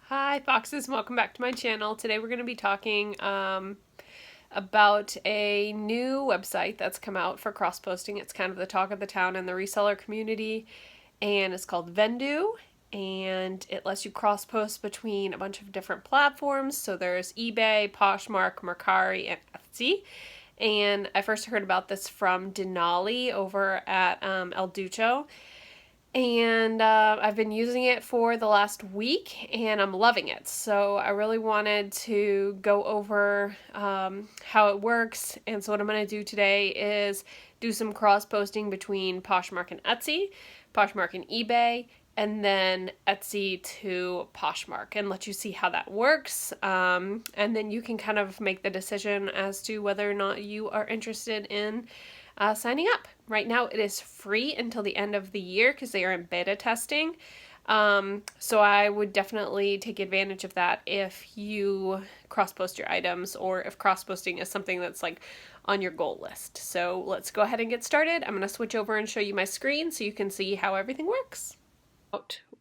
Hi Foxes, welcome back to my channel. Today we're going to be talking about a new website that's come out for cross-posting. It's kind of the talk of the town in the reseller community, and it's called Vendoo, and it lets you cross-post between a bunch of different platforms. So there's eBay, Poshmark, Mercari, and Etsy. And I first heard about this from Denali over at El Ducho. And I've been using it for the last week and I'm loving it. So I really wanted to go over how it works. And so what I'm going to do today is do some cross posting between Poshmark and Etsy, Poshmark and eBay, and then Etsy to Poshmark, and let you see how that works. And then you can kind of make the decision as to whether or not you are interested in signing up. Right now it is free until the end of the year because they are in beta testing. So I would definitely take advantage of that if you cross-post your items, or if cross-posting is something that's like on your goal list. So let's go ahead and get started. I'm going to switch over and show you my screen so you can see how everything works.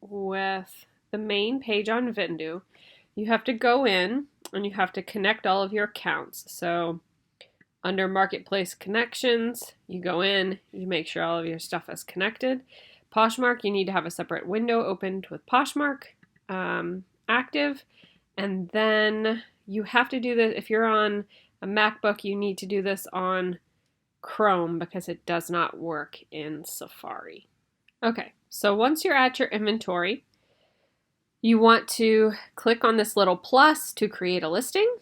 With the main page on Vendoo, you have to go in and you have to connect all of your accounts. So under Marketplace Connections, you go in, you make sure all of your stuff is connected. Poshmark, you need to have a separate window opened with Poshmark active. And then you have to do this, if you're on a MacBook, you need to do this on Chrome because it does not work in Safari. Okay, so once you're at your inventory, you want to click on this little plus to create a listing.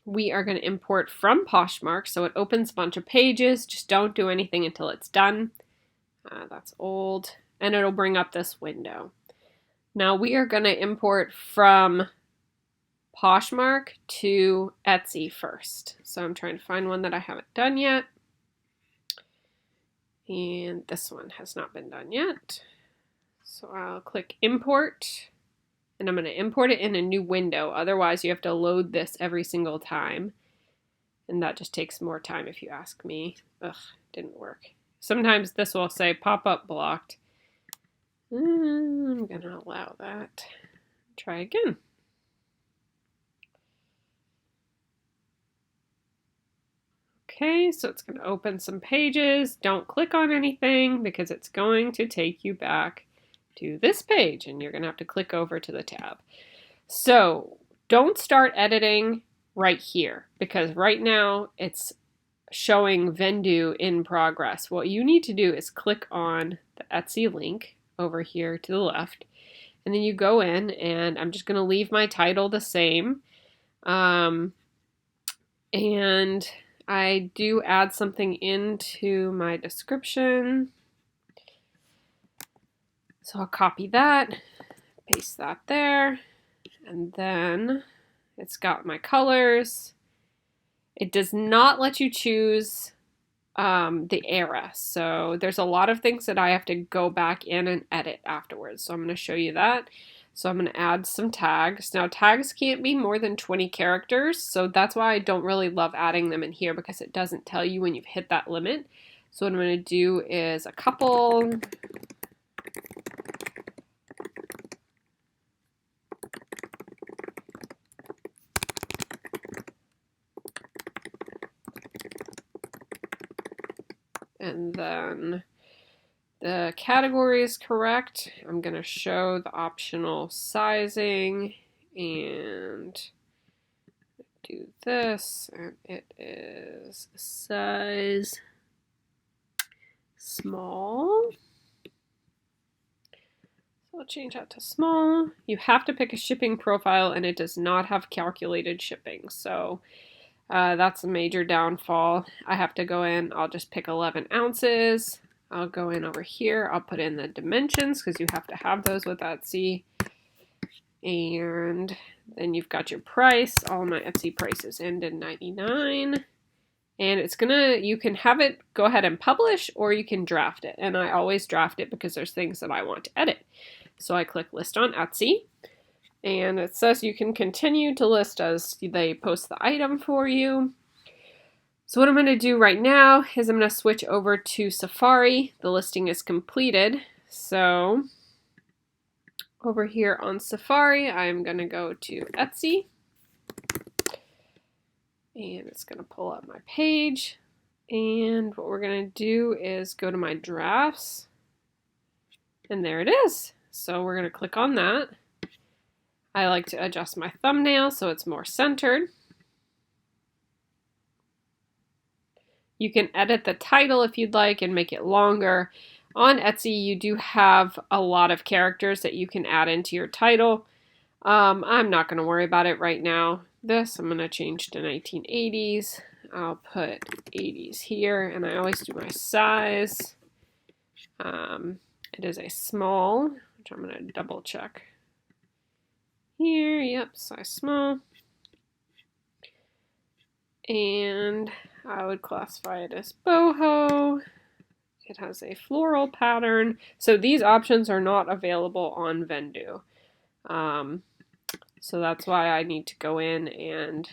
We are going to import from Poshmark, so it opens a bunch of pages. Just don't do anything until it's done. That's old. And it'll bring up this window. Now we are going to import from Poshmark to Etsy first. So I'm trying to find one that I haven't done yet. And this one has not been done yet. So I'll click import. And I'm going to import it in a new window. Otherwise, you have to load this every single time. And that just takes more time if you ask me. Ugh, didn't work. Sometimes this will say pop-up blocked. I'm going to allow that. Try again. Okay, so it's going to open some pages. Don't click on anything because it's going to take you back to this page, and you're going to have to click over to the tab. So don't start editing right here because right now it's showing Vendoo in progress. What you need to do is click on the Etsy link over here to the left, and then you go in, and I'm just going to leave my title the same. And I do add something into my description. So I'll copy that, paste that there, and then it's got my colors. It does not let you choose the era, so there's a lot of things that I have to go back in and edit afterwards. So I'm going to show you that. So I'm going to add some tags. Now tags can't be more than 20 characters, so that's why I don't really love adding them in here because it doesn't tell you when you've hit that limit. So what I'm going to do is a couple. And then the category is correct. I'm going to show the optional sizing and do this. And it is size small. So I'll change that to small. You have to pick a shipping profile, and it does not have calculated shipping. So that's a major downfall. I have to go in, I'll just pick 11 ounces. I'll go in over here, I'll put in the dimensions because you have to have those with Etsy. And then you've got your price. All my Etsy prices end in 99. And it's you can have it go ahead and publish, or you can draft it. And I always draft it because there's things that I want to edit. So I click list on Etsy. And it says you can continue to list as they post the item for you. So what I'm going to do right now is I'm going to switch over to Safari. The listing is completed. So Over here on Safari, I'm going to go to Etsy. And it's going to pull up my page. And what we're going to do is go to my drafts. And there it is. So we're going to click on that. I like to adjust my thumbnail so it's more centered. You can edit the title if you'd like and make it longer. On Etsy, you do have a lot of characters that you can add into your title. I'm not going to worry about it right now. I'm going to change to 1980s. I'll put 80s here, and I always do my size. It is a small, which I'm going to double check here. Yep, size small. And I would classify it as boho. It has a floral pattern. So these options are not available on Vendoo. So that's why I need to go in and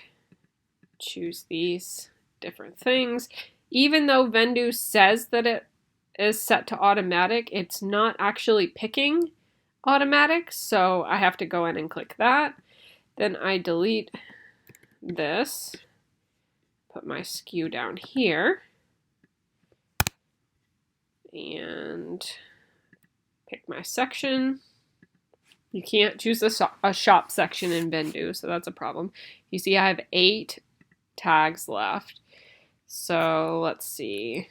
choose these different things. Even though Vendoo says that it is set to automatic, it's not actually picking automatic. So I have to go in and click that. Then I delete this, put my SKU down here, and pick my section. You can't choose a shop section in Vendoo, so that's a problem. You see I have 8 tags left. So let's see.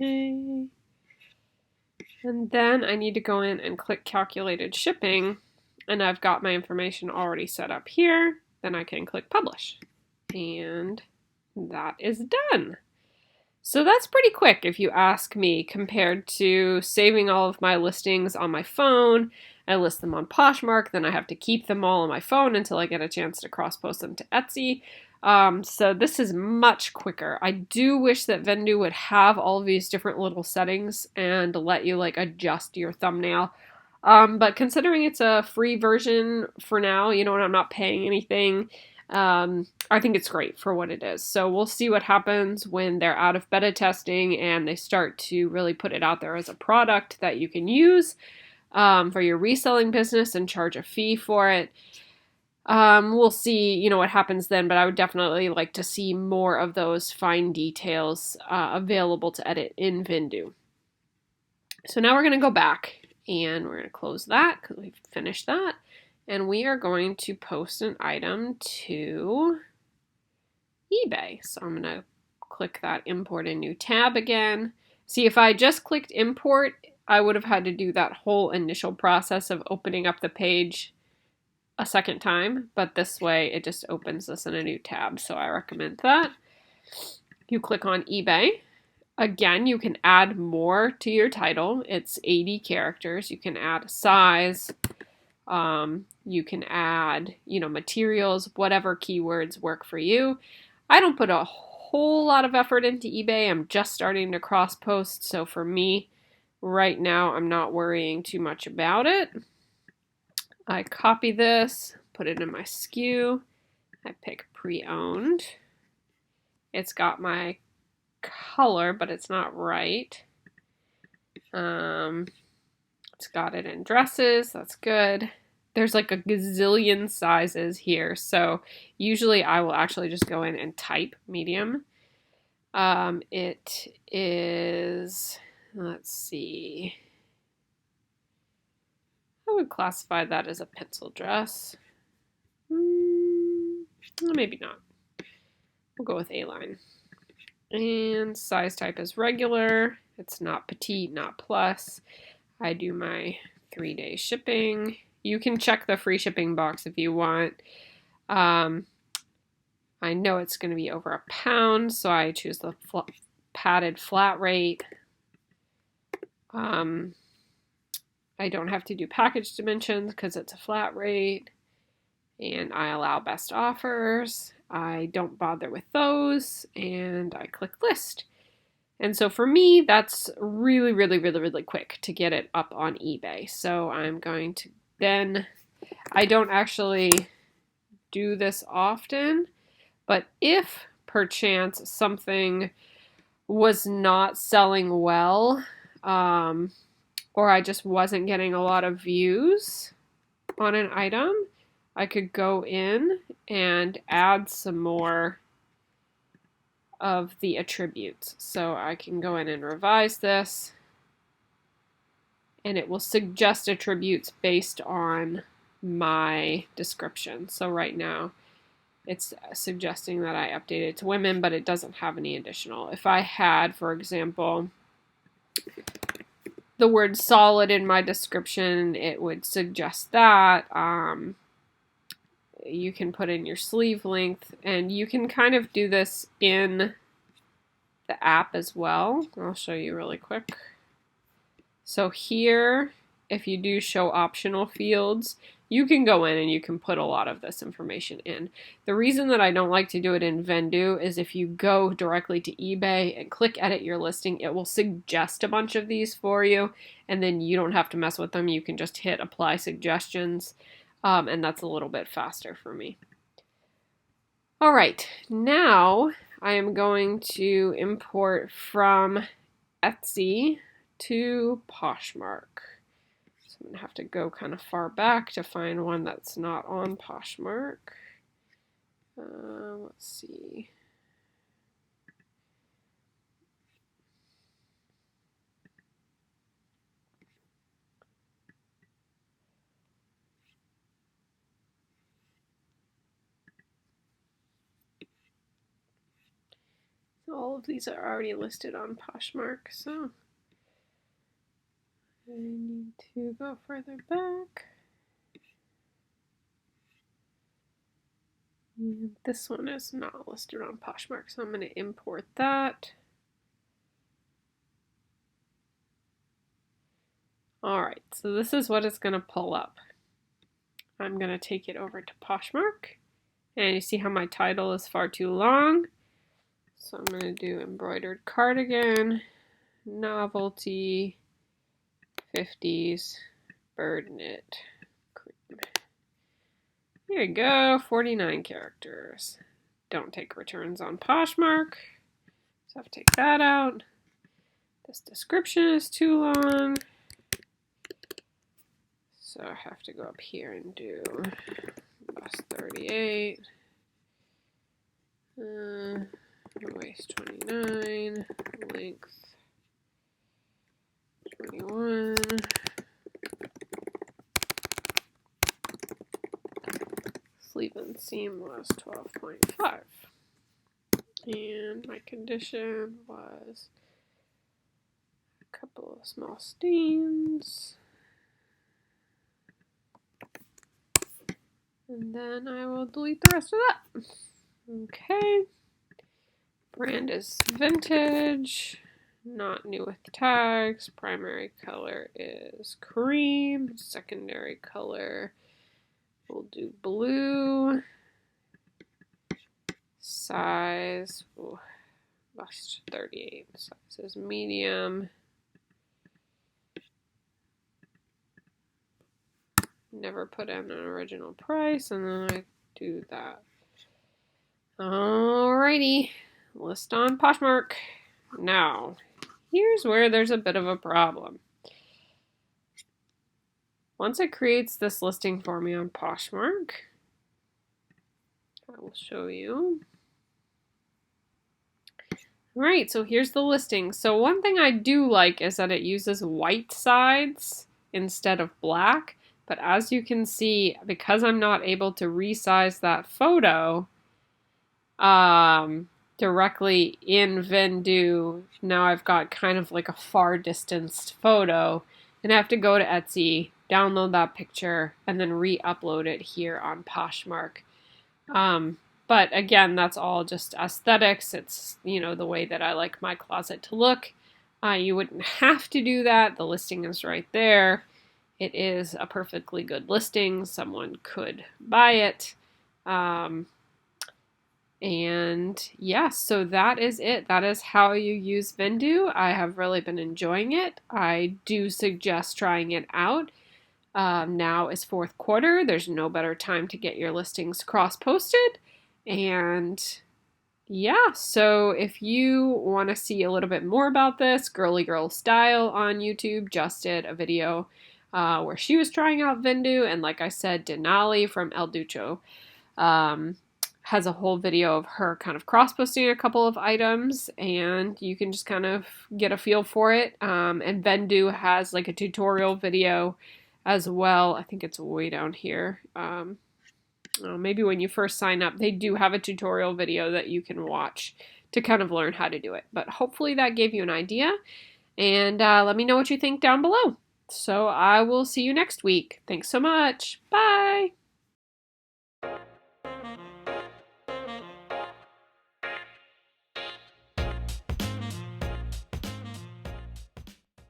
Okay. And then I need to go in and click calculated shipping, and I've got my information already set up here. Then I can click publish, and that is done. So that's pretty quick if you ask me, compared to saving all of my listings on my phone. I list them on Poshmark, then I have to keep them all on my phone until I get a chance to cross-post them to Etsy. So this is much quicker. I do wish that Vendoo would have all of these different little settings and let you like adjust your thumbnail. But considering it's a free version for now, and I'm not paying anything, I think it's great for what it is. So we'll see what happens when they're out of beta testing and they start to really put it out there as a product that you can use for your reselling business and charge a fee for it. We'll see, what happens then, but I would definitely like to see more of those fine details available to edit in Vendoo. So now we're going to go back and we're going to close that because we've finished that. And we are going to post an item to eBay. So I'm going to click that import a new tab again. See, if I just clicked import, I would have had to do that whole initial process of opening up the page a second time, but this way it just opens this in a new tab, so I recommend that. You click on eBay. Again, you can add more to your title. It's 80 characters. You can add a size. You can add, materials, whatever keywords work for you. I don't put a whole lot of effort into eBay. I'm just starting to cross-post, so for me, right now, I'm not worrying too much about it. I copy this, put it in my SKU. I pick pre-owned. It's got my color, but it's not right. It's got it in dresses. That's good. There's like a gazillion sizes here. So usually I will actually just go in and type medium. It is, let's see. I would classify that as a pencil dress. Maybe not. We'll go with A-line. And size type is regular. It's not petite, not plus. I do my 3-day shipping. You can check the free shipping box if you want. I know it's going to be over £1, so I choose the padded flat rate. I don't have to do package dimensions because it's a flat rate. and I allow best offers. I don't bother with those, and I click list. And so for me, that's really, really, really, really quick to get it up on eBay. So I'm going to then, I don't actually do this often, but if perchance something was not selling well, or I just wasn't getting a lot of views on an item, I could go in and add some more of the attributes. So I can go in and revise this, and it will suggest attributes based on my description. So right now it's suggesting that I update it to women, but it doesn't have any additional. If I had, for example, the word solid in my description, it would suggest that. You can put in your sleeve length, and you can kind of do this in the app as well. I'll show you really quick. So here, if you do show optional fields, you can go in and you can put a lot of this information in. The reason that I don't like to do it in Vendoo is if you go directly to eBay and click edit your listing, it will suggest a bunch of these for you, and then you don't have to mess with them. You can just hit apply suggestions, and that's a little bit faster for me. All right, now I am going to import from Etsy to Poshmark. So I'm going to have to go kind of far back to find one that's not on Poshmark. Let's see. All of these are already listed on Poshmark, so I need to go further back. And this one is not listed on Poshmark, so I'm going to import that. Alright, so this is what it's going to pull up. I'm going to take it over to Poshmark, and you see how my title is far too long. So I'm going to do embroidered cardigan, novelty, 50s, bird knit, cream. Here you go, 49 characters. Don't take returns on Poshmark, so I have to take that out. This description is too long, so I have to go up here and do bust 38, waist 29, length 21, sleeve and seam was 12.5, and my condition was a couple of small stains, and then I will delete the rest of that. Okay, brand is vintage, not new with tags. Primary color is cream. Secondary color, we'll do blue. Size, bust 38. Size is medium. Never put in an original price, and then I do that. Alrighty, list on Poshmark. Now, here's where there's a bit of a problem. Once it creates this listing for me on Poshmark, I will show you. Alright, so here's the listing. So one thing I do like is that it uses white sides instead of black. But as you can see, because I'm not able to resize that photo directly in Vendoo, now I've got kind of like a far distanced photo, and I have to go to Etsy, download that picture, and then re-upload it here on Poshmark. But again, that's all just aesthetics. It's, you know, the way that I like my closet to look. You wouldn't have to do that. The listing is right there. it is a perfectly good listing. Someone could buy it. And yeah, so that is it. That is how you use Vendoo. I have really been enjoying it. I do suggest trying it out. Now is fourth quarter. There's no better time to get your listings cross-posted. And yeah, so if you want to see a little bit more about this, Girly Girl Style on YouTube just did a video where she was trying out Vendoo. And like I said, Denali from El Ducho has a whole video of her kind of cross-posting a couple of items, and you can just kind of get a feel for it. And Vendoo has like a tutorial video as well. I think it's way down here. Maybe when you first sign up, they do have a tutorial video that you can watch to kind of learn how to do it. But hopefully that gave you an idea. And let me know what you think down below. So I will see you next week. Thanks so much. Bye.